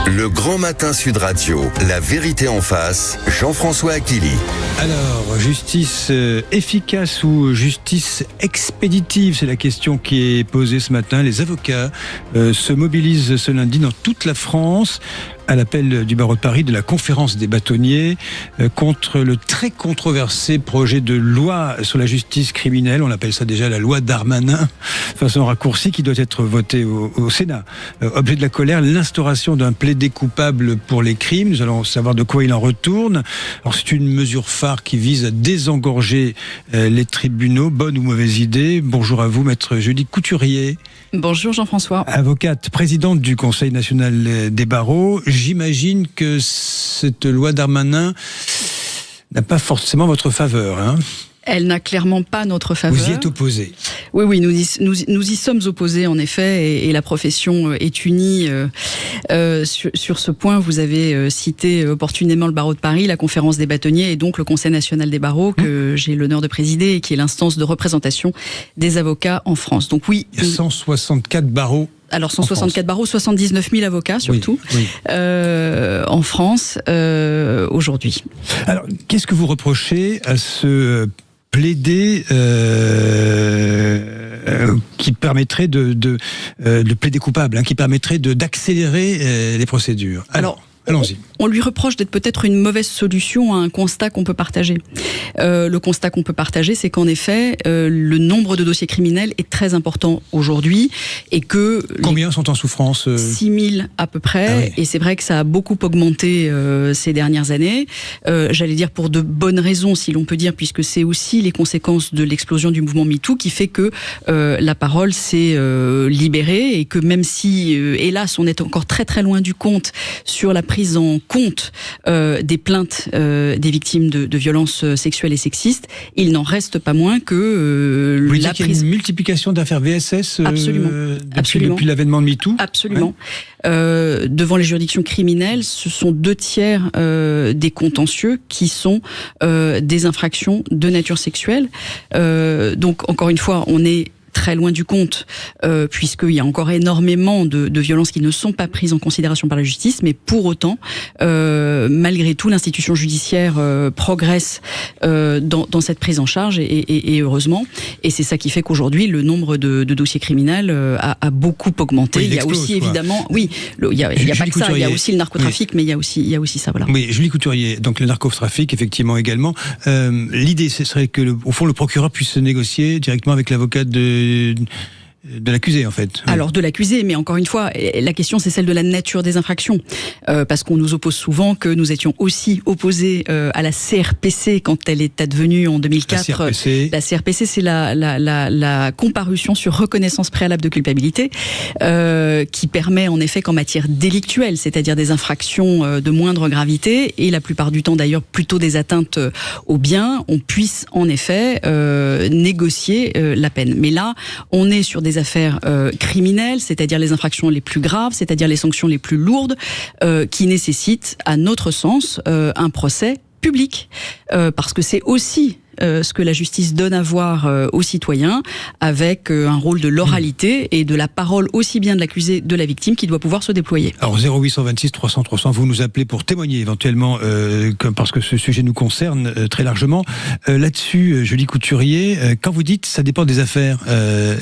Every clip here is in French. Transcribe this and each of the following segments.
Le Grand Matin Sud Radio, la vérité en face, Jean-François Achilly. Alors, justice efficace ou justice expéditive, c'est la question qui est posée ce matin. Les avocats se mobilisent ce lundi dans toute la France à l'appel du barreau de Paris, de la conférence des bâtonniers, contre le très controversé projet de loi sur la justice criminelle. On appelle ça déjà la loi Darmanin, façon raccourcie, qui doit être votée au Sénat. Objet de la colère, l'instauration d'un plaidé coupable pour les crimes. Nous allons savoir de quoi il en retourne. Alors, c'est une mesure phare qui vise à désengorger les tribunaux. Bonne ou mauvaise idée? Bonjour à vous, maître Julie Couturier. Bonjour Jean-François. Avocate, présidente du Conseil national des barreaux. J'imagine que cette loi Darmanin n'a pas forcément votre faveur, hein? Elle n'a clairement pas notre faveur. Vous y êtes opposé? Oui, nous y sommes opposés en effet, et la profession est unie sur ce point. Vous avez cité opportunément le barreau de Paris, la conférence des bâtonniers et donc le Conseil national des barreaux que j'ai l'honneur de présider et qui est l'instance de représentation des avocats en France. Donc oui. Il y a 164 barreaux. Alors 164 barreaux, 79 000 avocats surtout, oui. En France aujourd'hui. Alors qu'est-ce que vous reprochez à ce plaidé qui permettrait de plaider coupable, qui permettrait d'accélérer les procédures? Alors allons-y. On lui reproche d'être peut-être une mauvaise solution à un constat qu'on peut partager. Le constat qu'on peut partager, c'est qu'en effet, le nombre de dossiers criminels est très important aujourd'hui et que... Combien sont en souffrance? 6 000 à peu près. Ah oui. Et c'est vrai que ça a beaucoup augmenté ces dernières années. J'allais dire pour de bonnes raisons, si l'on peut dire, puisque c'est aussi les conséquences de l'explosion du mouvement MeToo qui fait que la parole s'est libérée et que même si, hélas, on est encore très très loin du compte sur la prise en compte des plaintes des victimes de violences sexuelles et sexistes, il n'en reste pas moins que vous la prise... une multiplication d'affaires VSS depuis l'avènement de MeToo. Absolument. Ouais. Devant les juridictions criminelles, ce sont 2/3 des contentieux qui sont des infractions de nature sexuelle. Donc, encore une fois, on est très loin du compte, puisqu'il y a encore énormément de violences qui ne sont pas prises en considération par la justice, mais pour autant, malgré tout, l'institution judiciaire progresse dans cette prise en charge, et heureusement. Et c'est ça qui fait qu'aujourd'hui, le nombre de dossiers criminels a beaucoup augmenté. Oui, il y a aussi, évidemment, oui, il y a pas que ça, il y a aussi le narcotrafic, oui. Mais il y a aussi ça, voilà. Oui, Julie Couturier, donc le narcotrafic, effectivement, également. L'idée, ce serait que, au fond, le procureur puisse négocier directement avec l'avocat de l'accusé, en fait. Oui. Alors, de l'accusé, mais encore une fois, la question, c'est celle de la nature des infractions. Parce qu'on nous oppose souvent que nous étions aussi opposés à la CRPC quand elle est advenue en 2004. La CRPC, c'est la comparution sur reconnaissance préalable de culpabilité, qui permet, en effet, qu'en matière délictuelle, c'est-à-dire des infractions de moindre gravité, et la plupart du temps, d'ailleurs, plutôt des atteintes aux biens, on puisse, en effet, négocier la peine. Mais là, on est sur des affaires criminelles, c'est-à-dire les infractions les plus graves, c'est-à-dire les sanctions les plus lourdes, qui nécessitent, à notre sens, un procès public. Parce que c'est aussi ce que la justice donne à voir aux citoyens, avec un rôle de l'oralité et de la parole aussi bien de l'accusé de la victime qui doit pouvoir se déployer. Alors 0826 300 300, vous nous appelez pour témoigner éventuellement, parce que ce sujet nous concerne très largement. Là-dessus, Julie Couturier, quand vous dites ça dépend des affaires,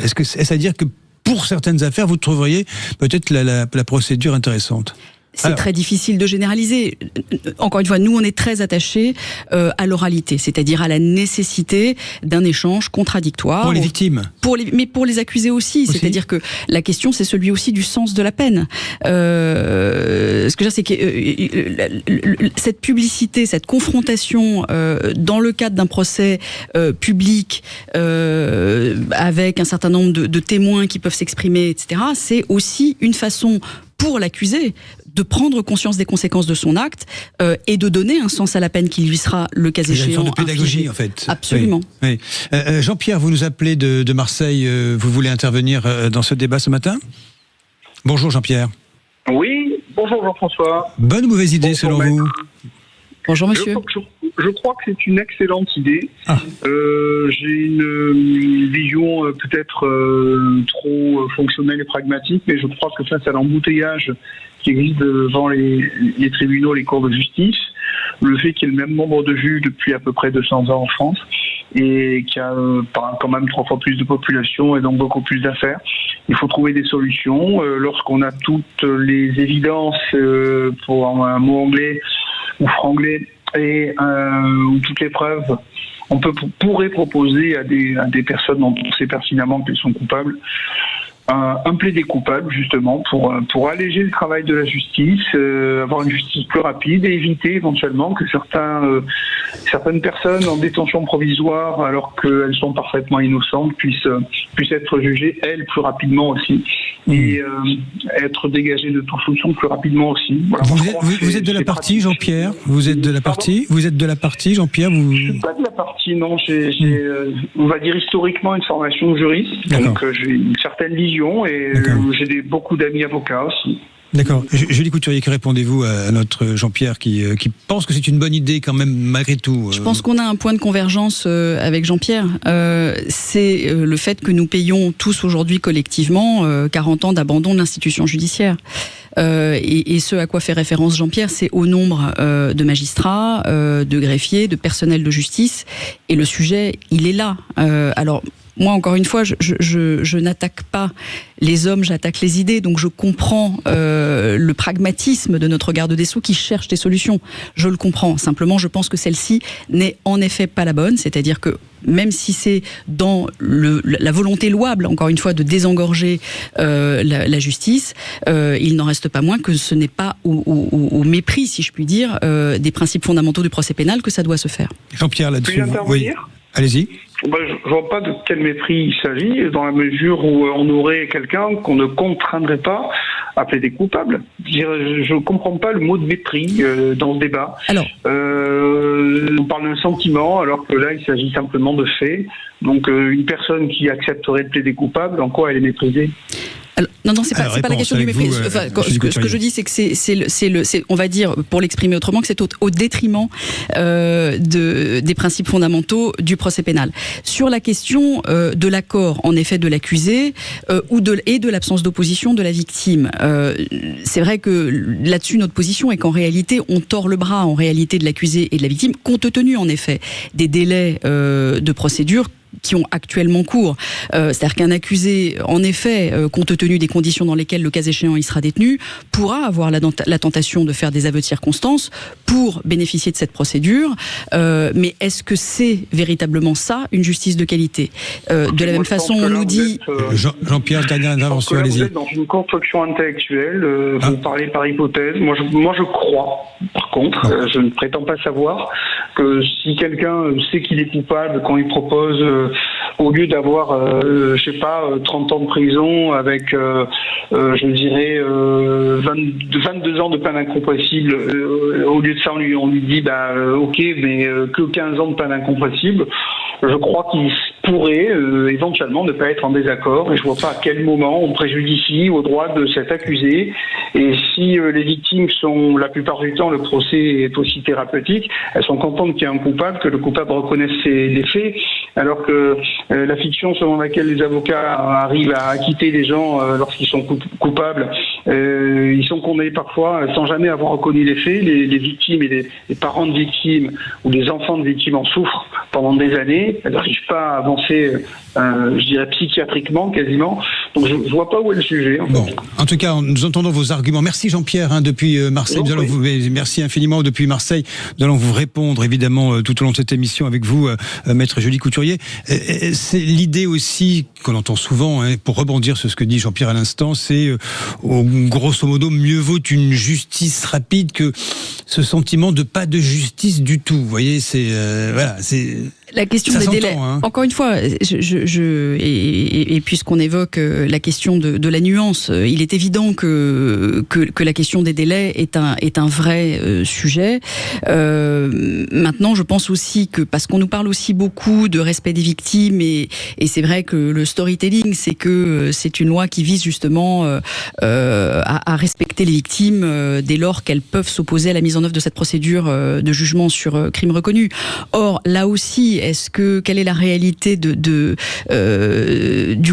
est-ce à dire que pour certaines affaires, vous trouveriez peut-être la procédure intéressante? C'est très difficile de généraliser. Encore une fois, nous, on est très attachés à l'oralité, c'est-à-dire à la nécessité d'un échange contradictoire. Pour les victimes. Mais pour les accusés aussi. C'est-à-dire que la question, c'est celui aussi du sens de la peine. Ce que je veux dire, c'est que cette publicité, cette confrontation dans le cadre d'un procès public, avec un certain nombre de témoins qui peuvent s'exprimer, etc., c'est aussi une façon pour l'accusé de prendre conscience des conséquences de son acte et de donner un sens à la peine qui lui sera, le cas échéant, une sorte de pédagogie, en fait. Absolument. Oui. Jean-Pierre, vous nous appelez de Marseille. Vous voulez intervenir dans ce débat ce matin? Bonjour Jean-Pierre. Oui, bonjour Jean-François. Bonne ou mauvaise idée selon vous? Bonjour monsieur. je crois que c'est une excellente idée. J'ai une vision peut-être trop fonctionnelle et pragmatique, mais je crois que face à l'embouteillage qui existe devant les tribunaux, les cours de justice, le fait qu'il y ait le même nombre de juges depuis à peu près 200 ans en France, et qu'il y a quand même 3 fois plus de population et donc beaucoup plus d'affaires. Il faut trouver des solutions. Lorsqu'on a toutes les évidences, pour un mot anglais ou franglais, et ou toutes les preuves, on pourrait proposer à des personnes dont on sait pertinemment qu'elles sont coupables, un plaidé coupable, justement, pour alléger le travail de la justice, avoir une justice plus rapide et éviter éventuellement que certaines personnes en détention provisoire, alors qu'elles sont parfaitement innocentes, puissent être jugées, elles, plus rapidement aussi, et être dégagées de toute fonction plus rapidement aussi. Voilà, vous êtes de la partie, Jean-Pierre ? Vous êtes de la partie ? Vous êtes de la partie, Jean-Pierre ? Je ne suis pas de la partie, non. J'ai on va dire historiquement une formation de juriste, donc j'ai une certaine vision. Et j'ai beaucoup d'amis avocats aussi. D'accord. Julie Couturier, que répondez-vous à notre Jean-Pierre qui pense que c'est une bonne idée quand même malgré tout Je pense qu'on a un point de convergence avec Jean-Pierre. C'est le fait que nous payons tous aujourd'hui collectivement 40 ans d'abandon de l'institution judiciaire. Et ce à quoi fait référence Jean-Pierre, c'est au nombre de magistrats, de greffiers, de personnel de justice. Et le sujet, il est là. Alors, moi, encore une fois, je n'attaque pas les hommes, j'attaque les idées. Donc, je comprends le pragmatisme de notre garde des Sceaux qui cherche des solutions. Je le comprends. Simplement, je pense que celle-ci n'est en effet pas la bonne. C'est-à-dire que même si c'est dans la volonté louable, encore une fois, de désengorger la justice, il n'en reste pas moins que ce n'est pas au mépris, si je puis dire, des principes fondamentaux du procès pénal que ça doit se faire. Jean-Pierre, là-dessus, puis-je intervenir ? Oui. Allez-y. Je vois pas de quel mépris il s'agit, dans la mesure où on aurait quelqu'un qu'on ne contraindrait pas à plaider coupable. Je comprends pas le mot de mépris dans ce débat. Alors, on parle d'un sentiment, alors que là, il s'agit simplement de faits. Donc, une personne qui accepterait de plaider coupable, en quoi elle est méprisée ? Alors, non, c'est pas la question du mépris. Ce que je dis, c'est que c'est on va dire, pour l'exprimer autrement, que c'est au détriment des principes fondamentaux du procès pénal. Sur la question de l'accord, en effet, de l'accusé et de l'absence d'opposition de la victime, c'est vrai que là-dessus, notre position est qu'en réalité, on tord le bras en réalité de l'accusé et de la victime, compte tenu en effet des délais de procédure qui ont actuellement cours. C'est-à-dire qu'un accusé, en effet, compte tenu des conditions dans lesquelles, le cas échéant, il sera détenu, pourra avoir la tentation de faire des aveux de circonstance pour bénéficier de cette procédure. Mais est-ce que c'est véritablement ça, une justice de qualité ? De la même façon, on nous dit... Jean-Pierre, dernière intervention, allez-y. Vous êtes dans une construction intellectuelle, vous parlez par hypothèse. Moi, je crois, par contre, je ne prétends pas savoir, que si quelqu'un sait qu'il est coupable quand il propose... au lieu d'avoir, 30 ans de prison avec, je dirais, 22 ans de peine incompressible, au lieu de ça, on lui dit, ok, mais que 15 ans de peine incompressible, je crois qu'il pourrait éventuellement ne pas être en désaccord, et je vois pas à quel moment on préjudicie aux droits de cet accusé. Et si les victimes sont, la plupart du temps, le procès est aussi thérapeutique, elles sont contentes qu'il y ait un coupable, que le coupable reconnaisse les faits, alors que la fiction selon laquelle les avocats arrivent à acquitter les gens lorsqu'ils sont coupables, ils sont condamnés parfois sans jamais avoir reconnu les faits. Les victimes et les parents de victimes ou les enfants de victimes en souffrent pendant des années. Elles n'arrivent pas à avancer, je dirais psychiatriquement quasiment. Donc je vois pas où est le sujet. Bon, en tout cas, nous entendons vos arguments. Merci Jean-Pierre depuis Marseille. Merci infiniment depuis Marseille. Nous allons vous répondre évidemment tout au long de cette émission avec vous, maître Julie Couturier. C'est l'idée aussi qu'on entend souvent, pour rebondir sur ce que dit Jean-Pierre à l'instant, c'est grosso modo, mieux vaut une justice rapide que ce sentiment de pas de justice du tout. Vous voyez, c'est voilà, c'est La question des délais. Encore une fois, et puisqu'on évoque la question de la nuance, il est évident que la question des délais est un vrai sujet. Maintenant, je pense aussi que, parce qu'on nous parle aussi beaucoup de respect des victimes, et c'est vrai que le storytelling, c'est que c'est une loi qui vise justement à respecter les victimes dès lors qu'elles peuvent s'opposer à la mise en œuvre de cette procédure de jugement sur crime reconnu. Or, là aussi, quelle est la réalité du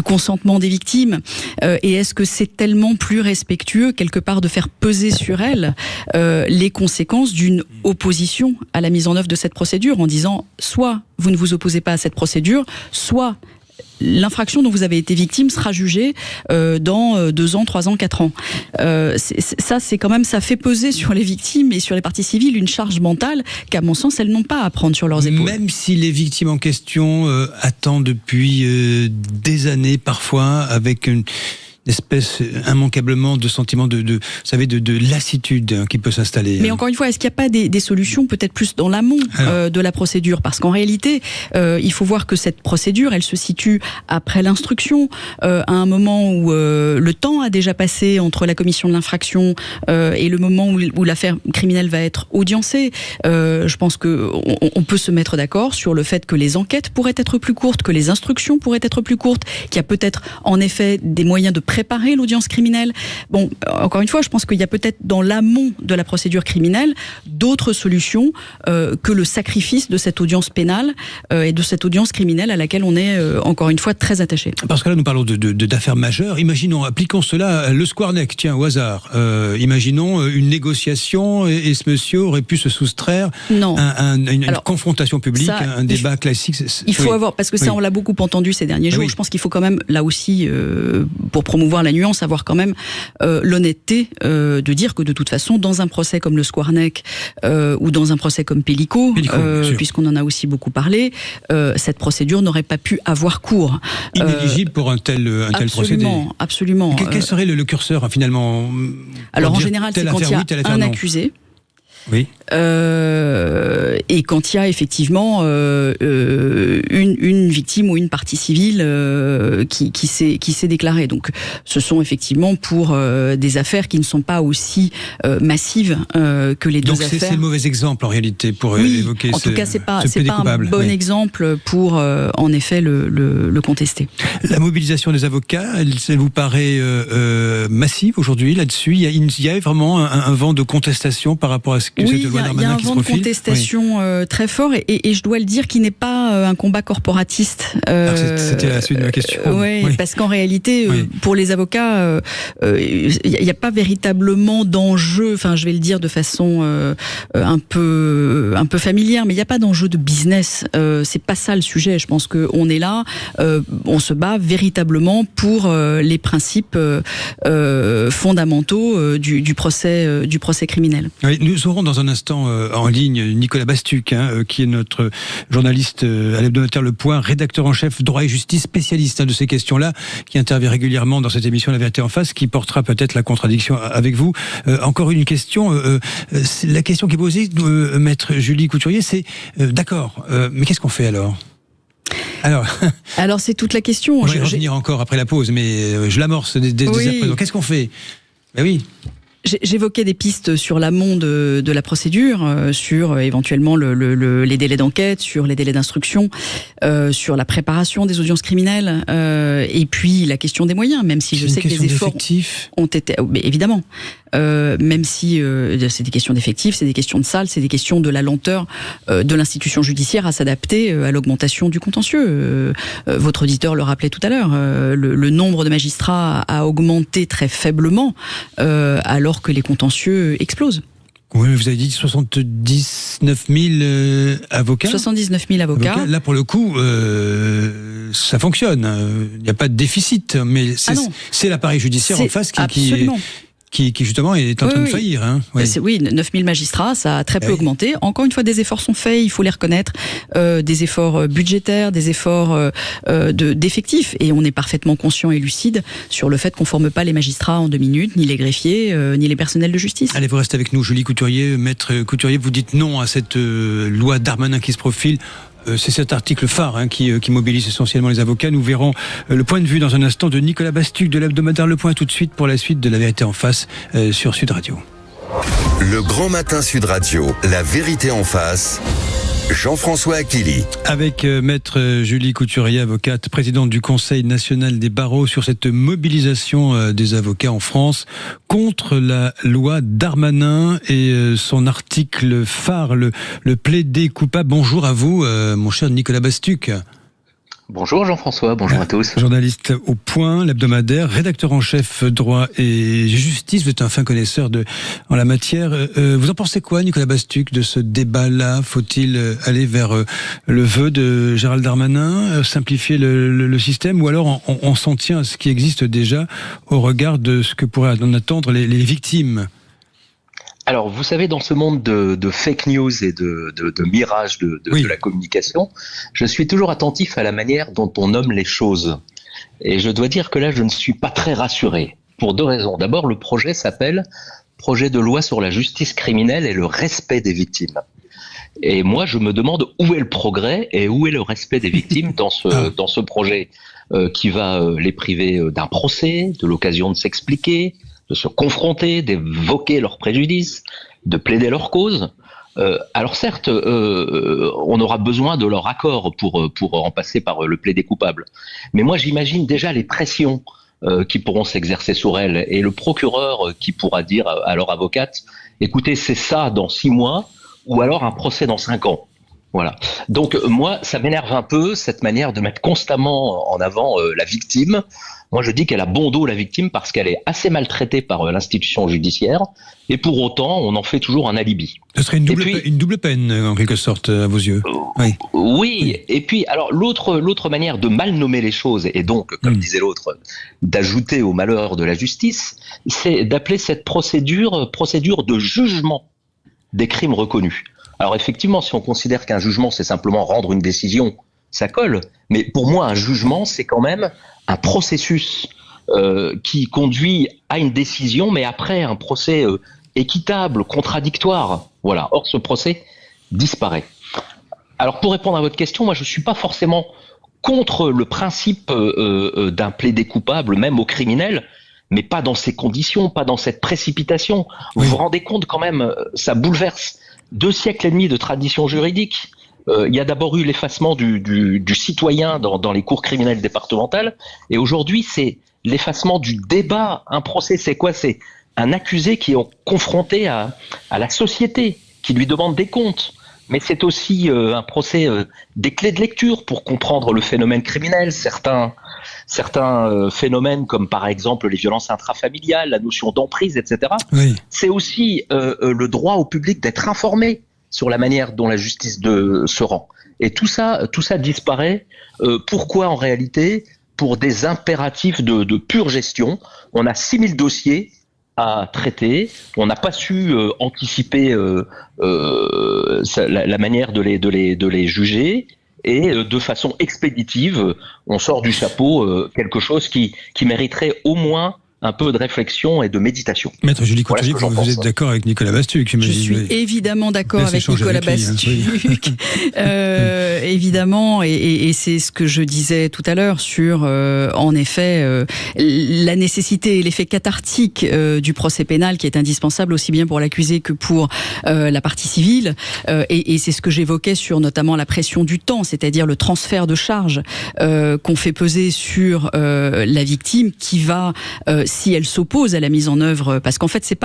consentement des victimes, et est-ce que c'est tellement plus respectueux quelque part de faire peser sur elles les conséquences d'une opposition à la mise en œuvre de cette procédure, en disant soit vous ne vous opposez pas à cette procédure, soit l'infraction dont vous avez été victime sera jugée dans 2 ans, 3 ans, 4 ans. C'est quand même, ça fait peser sur les victimes et sur les parties civiles une charge mentale qu'à mon sens, elles n'ont pas à prendre sur leurs épaules. Même si les victimes en question attendent depuis des années, parfois, avec une espèce immanquablement de sentiment de lassitude qui peut s'installer. Mais encore une fois, est-ce qu'il n'y a pas des solutions peut-être plus dans l'amont de la procédure? Parce qu'en réalité, il faut voir que cette procédure, elle se situe après l'instruction, à un moment où le temps a déjà passé entre la commission de l'infraction et le moment où l'affaire criminelle va être audiencée. Je pense qu'on peut se mettre d'accord sur le fait que les enquêtes pourraient être plus courtes, que les instructions pourraient être plus courtes, qu'il y a peut-être en effet des moyens de préparer l'audience criminelle. Bon, encore une fois, je pense qu'il y a peut-être dans l'amont de la procédure criminelle d'autres solutions que le sacrifice de cette audience pénale et de cette audience criminelle à laquelle on est encore une fois très attaché. Parce que là, nous parlons d'affaires majeures. Imaginons, appliquons cela, le Squarnec, tiens, au hasard. Imaginons une négociation et ce monsieur aurait pu se soustraire à une confrontation publique, un débat classique. Il faut avoir, parce que ça, on l'a beaucoup entendu ces derniers jours. Je pense qu'il faut quand même, là aussi, pour promouvoir la nuance, avoir quand même l'honnêteté de dire que de toute façon, dans un procès comme le Squarnec ou dans un procès comme Pellico, puisqu'on en a aussi beaucoup parlé, cette procédure n'aurait pas pu avoir cours. Inéligible pour un tel procédé. Absolument. Quel serait le curseur finalement? Alors en général, c'est quand il y a un accusé. Oui. Et quand il y a effectivement une victime ou une partie civile qui s'est déclarée. Donc, ce sont effectivement pour des affaires qui ne sont pas aussi massives que les deux affaires. Donc, c'est le mauvais exemple en réalité pour évoquer ce. En tout cas, c'est pas un bon exemple pour en effet le contester. La mobilisation des avocats, elle vous paraît massive aujourd'hui là-dessus? Il y a vraiment un vent de contestation par rapport à cette loi Darmanin qui se profile. Il y a un vent de contestation très fort et je dois le dire qu'il n'est pas un combat corporatiste. C'était la suite de ma question. Oui, parce qu'en réalité, pour les avocats, il n'y a pas véritablement d'enjeu, enfin je vais le dire de façon un peu familière, mais il n'y a pas d'enjeu de business. C'est pas ça le sujet. Je pense qu'on est là, on se bat véritablement pour les principes fondamentaux du procès criminel. Oui, nous aurons dans un instant en ligne Nicolas Bastuc, qui est notre journaliste à l'hebdomadaire Le Point, rédacteur en chef droit et justice, spécialiste de ces questions-là, qui intervient régulièrement dans cette émission La Vérité en Face, qui portera peut-être la contradiction avec vous. Encore une question, la question qui est posée, maître Julie Couturier, c'est d'accord, mais qu'est-ce qu'on fait alors ? Alors c'est toute la question. On va y revenir encore après la pause, mais je l'amorce dès à présent. Qu'est-ce qu'on fait ? Ben oui. J'évoquais des pistes sur l'amont de la procédure, sur éventuellement les délais d'enquête, sur les délais d'instruction, sur la préparation des audiences criminelles, et puis la question des moyens, même si je sais que les efforts ont été... Mais évidemment, même si c'est des questions d'effectifs, c'est des questions de salles, c'est des questions de la lenteur de l'institution judiciaire à s'adapter à l'augmentation du contentieux. Votre auditeur le rappelait tout à l'heure, le nombre de magistrats a augmenté très faiblement, alors que les contentieux explosent. Oui, vous avez dit 79 000 avocats. 79 000 avocats. Là, pour le coup, ça fonctionne. Il n'y a pas de déficit, mais c'est l'appareil judiciaire en face qui justement est en train de faillir. Oui, 9 000 magistrats, ça a très peu augmenté. Encore une fois, des efforts sont faits, il faut les reconnaître, des efforts budgétaires, des efforts d'effectifs, et on est parfaitement conscient et lucide sur le fait qu'on ne forme pas les magistrats en 2 minutes, ni les greffiers, ni les personnels de justice. Allez, vous restez avec nous, Julie Couturier. Maître Couturier, vous dites non à cette loi Darmanin qui se profile. c'est cet article phare qui mobilise essentiellement les avocats. Nous verrons le point de vue dans un instant de Nicolas Bastuc de l'hebdomadaire Le Point, tout de suite pour la suite de La Vérité en face sur Sud Radio. Le Grand Matin Sud Radio, La Vérité en face. Jean-François Akili. Avec maître Julie Couturier, avocate, présidente du Conseil national des barreaux, sur cette mobilisation des avocats en France contre la loi Darmanin et son article phare, le plaider coupable. Bonjour à vous, mon cher Nicolas Bastuc. Bonjour Jean-François, bonjour à tous. Journaliste au Point, l'hebdomadaire, rédacteur en chef droit et justice, vous êtes un fin connaisseur en la matière. Vous en pensez quoi, Nicolas Bastuc, de ce débat-là? Faut-il aller vers le vœu de Gérald Darmanin, simplifier le système, ou alors on s'en tient à ce qui existe déjà au regard de ce que pourraient en attendre les victimes? Alors, vous savez, dans ce monde de fake news et de mirage de la communication, je suis toujours attentif à la manière dont on nomme les choses. Et je dois dire que là, je ne suis pas très rassuré, pour deux raisons. D'abord, le projet s'appelle « Projet de loi sur la justice criminelle et le respect des victimes ». Et moi, je me demande où est le progrès et où est le respect des victimes dans ce projet qui va les priver d'un procès, de l'occasion de s'expliquer, de se confronter, d'évoquer leurs préjudices, de plaider leur cause. Alors certes, on aura besoin de leur accord pour en passer par le plaider coupable. Mais moi, j'imagine déjà les pressions qui pourront s'exercer sur elles, et le procureur qui pourra dire à leur avocate « Écoutez, c'est ça dans 6 mois, ou alors un procès dans 5 ans ». Voilà. Donc moi, ça m'énerve un peu, cette manière de mettre constamment en avant la victime. Moi, je dis qu'elle a bon dos, la victime, parce qu'elle est assez maltraitée par l'institution judiciaire, et pour autant, on en fait toujours un alibi. Ce serait une double peine, en quelque sorte, à vos yeux. Oui. Et puis, alors, l'autre manière de mal nommer les choses, et donc, comme disait l'autre, d'ajouter au malheur de la justice, c'est d'appeler cette procédure de jugement des crimes reconnus. Alors effectivement, si on considère qu'un jugement, c'est simplement rendre une décision, ça colle. Mais pour moi, un jugement, c'est quand même un processus qui conduit à une décision, mais après un procès équitable, contradictoire. Voilà. Or, ce procès disparaît. Alors, pour répondre à votre question, moi, je ne suis pas forcément contre le principe d'un plaider coupable, même au criminel, mais pas dans ces conditions, pas dans cette précipitation. Vous vous rendez compte quand même, ça bouleverse 2 siècles et demi de tradition juridique. Il y a d'abord eu l'effacement du citoyen dans les cours criminelles départementales, et aujourd'hui c'est l'effacement du débat. Un procès, c'est quoi? C'est un accusé qui est confronté à la société, qui lui demande des comptes. Mais c'est aussi un procès des clés de lecture pour comprendre le phénomène criminel, certains phénomènes comme par exemple les violences intrafamiliales, la notion d'emprise, etc. Oui. C'est aussi le droit au public d'être informé sur la manière dont la justice se rend. Et tout ça disparaît. Pourquoi en réalité? Pour des impératifs de pure gestion. On a 6000 dossiers à traiter, on n'a pas su anticiper la manière de les juger, et de façon expéditive, on sort du chapeau quelque chose qui mériterait au moins un peu de réflexion et de méditation. Maître Julie Couturier, vous êtes d'accord avec Nicolas Bastuc, j'imagine? Je suis évidemment d'accord avec Nicolas Bastuc. Évidemment, et c'est ce que je disais tout à l'heure sur, en effet, la nécessité et l'effet cathartique du procès pénal qui est indispensable aussi bien pour l'accusé que pour la partie civile. Et c'est ce que j'évoquais sur notamment la pression du temps, c'est-à-dire le transfert de charges qu'on fait peser sur la victime qui va... si elle s'oppose à la mise en œuvre, parce qu'en fait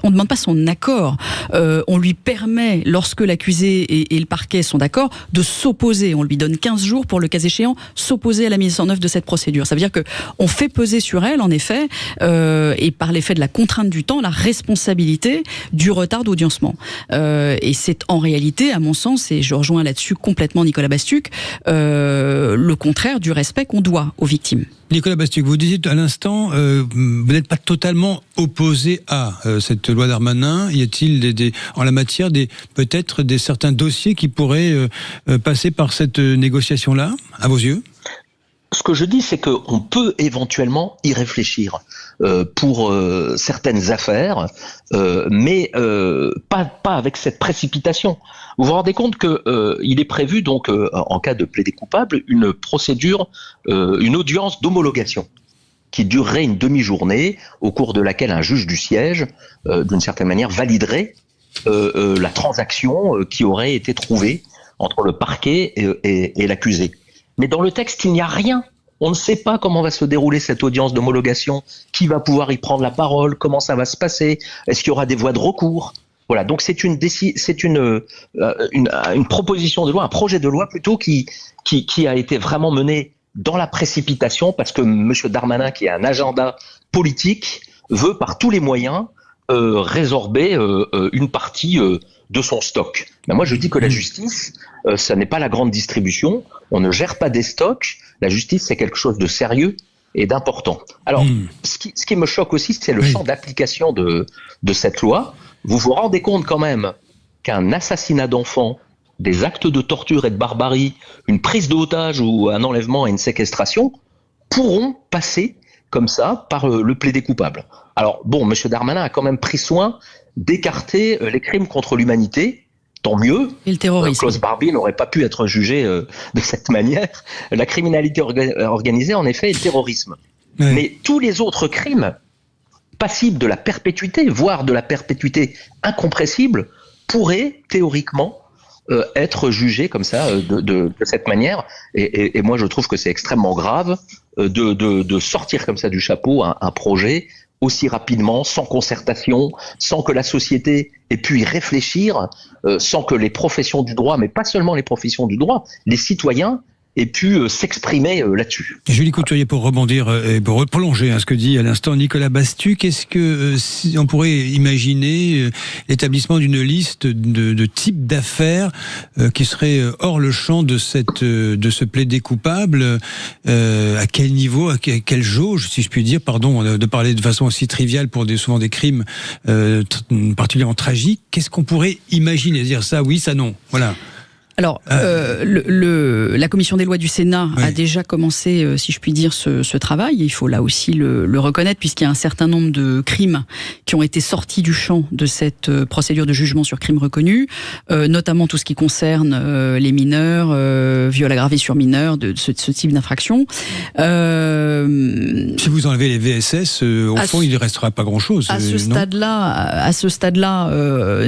on ne demande pas son accord, on lui permet, lorsque l'accusé et le parquet sont d'accord, de s'opposer. On lui donne 15 jours pour, le cas échéant, s'opposer à la mise en œuvre de cette procédure. Ça veut dire que on fait peser sur elle, en effet, et par l'effet de la contrainte du temps, la responsabilité du retard d'audiencement. Et c'est en réalité, à mon sens, et je rejoins là-dessus complètement Nicolas Bastuc, le contraire du respect qu'on doit aux victimes. Nicolas Bastuc, vous disiez à l'instant, vous n'êtes pas totalement opposé à cette loi Darmanin. Y a-t-il en la matière peut-être certains dossiers qui pourraient passer par cette négociation-là, à vos yeux? Ce que je dis, c'est qu'on peut éventuellement y réfléchir. pour certaines affaires, mais pas avec cette précipitation. Vous vous rendez compte que il est prévu donc en cas de plaidé coupable une procédure, une audience d'homologation qui durerait une demi-journée, au cours de laquelle un juge du siège, d'une certaine manière, validerait la transaction qui aurait été trouvée entre le parquet et l'accusé. Mais dans le texte, il n'y a rien. On ne sait pas comment va se dérouler cette audience d'homologation, qui va pouvoir y prendre la parole, comment ça va se passer, est-ce qu'il y aura des voies de recours. Voilà, donc c'est une proposition de loi, un projet de loi plutôt qui a été vraiment mené dans la précipitation, parce que M. Darmanin, qui a un agenda politique, veut par tous les moyens résorber une partie de son stock. Ben moi, je dis que la justice, ça n'est pas la grande distribution, on ne gère pas des stocks, la justice, c'est quelque chose de sérieux et d'important. Alors, ce qui me choque aussi, c'est le champ d'application de cette loi. Vous vous rendez compte quand même qu'un assassinat d'enfant, des actes de torture et de barbarie, une prise d'otage ou un enlèvement et une séquestration pourront passer comme ça par le plaidé coupable. Alors bon, M. Darmanin a quand même pris soin d'écarter les crimes contre l'humanité, tant mieux. Et le terrorisme. Klaus Barbie n'aurait pas pu être jugé de cette manière. La criminalité organisée, en effet, et le terrorisme. Oui. Mais tous les autres crimes passibles de la perpétuité, voire de la perpétuité incompressible, pourraient théoriquement être jugé comme ça, de cette manière. Et moi, je trouve que c'est extrêmement grave de sortir comme ça du chapeau un projet aussi rapidement, sans concertation, sans que la société ait pu y réfléchir, sans que les professions du droit, mais pas seulement les professions du droit, les citoyens aient pu s'exprimer là-dessus. Julie Couturier, pour rebondir et pour prolonger ce que dit à l'instant Nicolas Bastuc, est-ce que si on pourrait imaginer l'établissement d'une liste de types d'affaires qui seraient hors le champ de ce plaidé coupable, à quel niveau, à quelle jauge, si je puis dire, pardon de parler de façon aussi triviale pour souvent des crimes particulièrement tragiques, qu'est-ce qu'on pourrait imaginer, dire ça oui, ça non, voilà. Alors, la commission des lois du Sénat a déjà commencé, si je puis dire, ce travail. Il faut là aussi le reconnaître, puisqu'il y a un certain nombre de crimes qui ont été sortis du champ de cette procédure de jugement sur crimes reconnus, notamment tout ce qui concerne les mineurs, viol aggravé sur mineurs, de ce type d'infraction. Si vous enlevez les VSS, au fond, il ne restera pas grand-chose. À ce stade-là,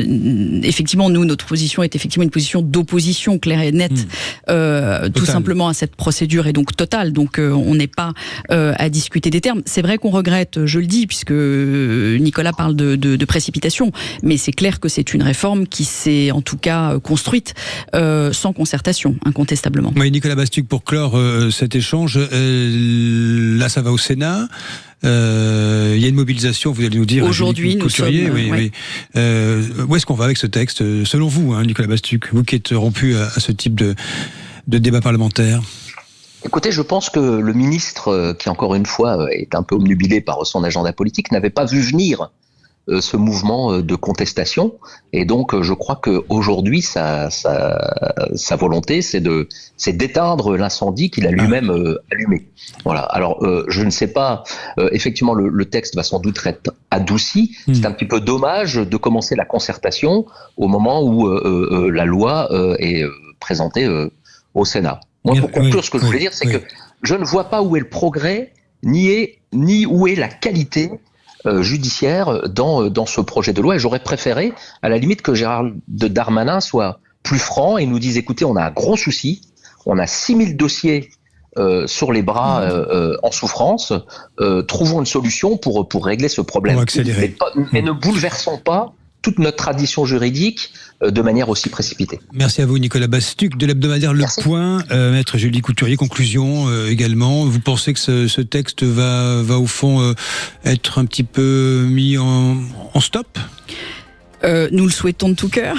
effectivement, nous, notre position est effectivement une position d'opposition claire et nette, tout simplement à cette procédure, et donc totale. Donc on n'est pas à discuter des termes. C'est vrai qu'on regrette, je le dis, puisque Nicolas parle de précipitation, mais c'est clair que c'est une réforme qui s'est en tout cas construite sans concertation, incontestablement. Oui, Nicolas Bastuc, pour clore cet échange, là ça va au Sénat. Il y a une mobilisation, vous allez nous dire. Aujourd'hui, nous sommes. Oui. Où est-ce qu'on va avec ce texte, selon vous, Nicolas Bastuc, vous qui êtes rompu à ce type de débat parlementaire? Écoutez, je pense que le ministre, qui encore une fois est un peu obnubilé par son agenda politique, n'avait pas vu venir ce mouvement de contestation, et donc je crois qu'aujourd'hui sa volonté c'est d'éteindre l'incendie qu'il a lui-même allumé. Voilà. Alors je ne sais pas, effectivement le texte va sans doute être adouci. C'est un petit peu dommage de commencer la concertation au moment où la loi est présentée au Sénat. Moi, pour conclure, ce que je voulais dire, c'est que je ne vois pas où est le progrès, ni où est la qualité judiciaire dans ce projet de loi, et j'aurais préféré à la limite que Gérald Darmanin soit plus franc et nous dise: écoutez, on a un gros souci, on a 6000 dossiers sur les bras en souffrance, trouvons une solution pour régler ce problème, mais ne bouleversons pas toute notre tradition juridique de manière aussi précipitée. Merci à vous, Nicolas Bastuc, de l'hebdomadaire Le Point. Maître Julie Couturier, conclusion également. Vous pensez que ce texte va au fond être un petit peu mis en stop ? Nous le souhaitons de tout cœur.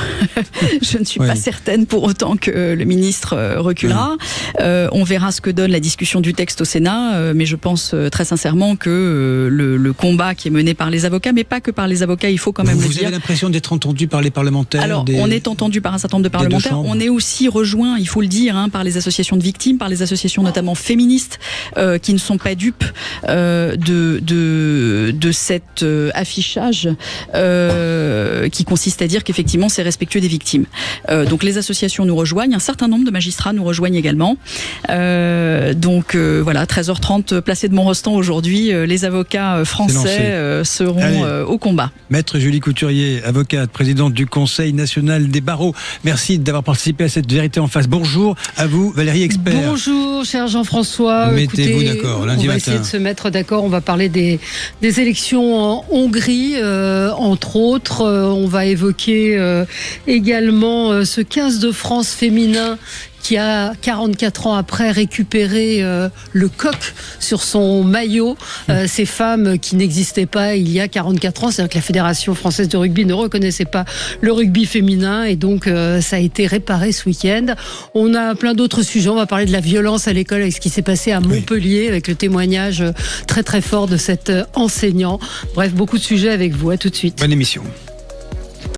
Je ne suis pas certaine pour autant que le ministre reculera. On verra ce que donne la discussion du texte au Sénat, mais je pense très sincèrement que le combat qui est mené par les avocats, mais pas que par les avocats, il faut quand même le dire. Vous avez l'impression d'être entendu par les parlementaires? Alors, on est entendu par un certain nombre de parlementaires. On est aussi rejoint, il faut le dire, par les associations de victimes, par les associations notamment féministes, qui ne sont pas dupes de cet affichage qui consiste à dire qu'effectivement c'est respectueux des victimes. Donc les associations nous rejoignent, un certain nombre de magistrats nous rejoignent également. Voilà, 13h30, placé de Montrestan aujourd'hui, les avocats français seront au combat. Maître Julie Couturier, avocate, présidente du Conseil national des barreaux, merci d'avoir participé à cette vérité en face. Bonjour à vous, Valérie Expert. Bonjour, cher Jean-François. Mettez-vous d'accord lundi matin. On va essayer de se mettre d'accord. On va parler des élections en Hongrie, entre autres. On va évoquer également ce 15 de France féminin qui a 44 ans après récupéré le coq sur son maillot. Ces femmes qui n'existaient pas il y a 44 ans, c'est-à-dire que la Fédération française de rugby ne reconnaissait pas le rugby féminin et donc ça a été réparé ce week-end. On a plein d'autres sujets, on va parler de la violence à l'école avec ce qui s'est passé à Montpellier, avec le témoignage très très fort de cet enseignant. Bref, beaucoup de sujets avec vous, à tout de suite. Bonne émission.